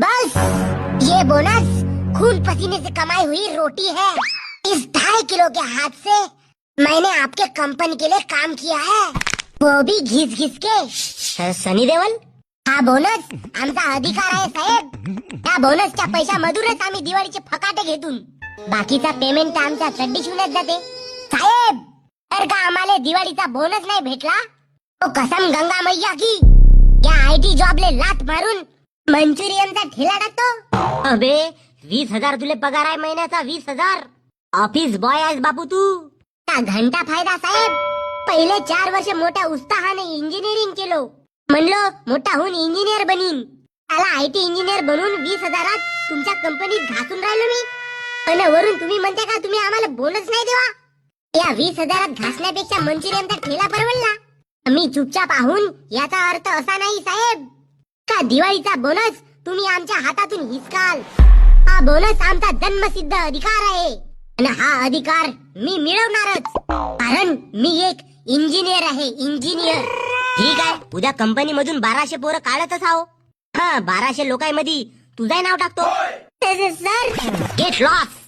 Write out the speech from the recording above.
बस ये बोनस खून पसीने से कमाई हुई रोटी है। इस 2.5 किलो के हाथ से मैंने आपके कंपनी के लिए काम किया है, वो भी घिस घिस के। सनी देओल, हा बोनस आमचा अधिकार आहे साहेब। त्या बोनसच्या पैशामधूनच आम्ही दिवाळीचे फकाटे घेतून बाकीचा पेमेंट आमच्या चड्डी शिवण्यात जाते साहेब। तर का आम्हाला दिवाळीचा बोनस नाही भेटला तो कसम गंगा मैया की या IT जॉबले लात मारून मंचुरियनचा ठेला टाकतो। अबे 20,000 तुले पगार आहे महिन्याचा, 20,000। ऑफिस बॉय आहेस बापू तू। का घंटा फायदा साहेब। पहिले 4 वर्ष मोठ्या उत्साहाने इंजिनिअरिंग केलो, म्हणलो मोठा होऊन इंजिनियर बनीन। त्याला IT इंजिनियर बनून 20,000 तुमच्या कंपनीत घासून राहिलो मी, आणि वरून तुम्ही म्हणता का तुम्ही आम्हाला बोनस नाही देवा। या 20,000 घासण्यापेक्षा मंचुरियनचा ठेला परवडला। मी चुपचाप आहोन याचा अर्थ असा नाही साहेब का दिवाळीचा बोनस तुम्ही आमच्या हातातून हिसकाल। हा बोनस आमचा जन्मसिद्ध अधिकार आहे आणि हा अधिकार मी मिळवणारच, कारण मी एक इंजिनियर आहे, इंजिनियर। ठीक आहे, उद्या कंपनी मधून 1200 पोरं काढतच आहो। हा 1200 लोकांमध्ये तुझं नाव टाकतो। Sir get loss.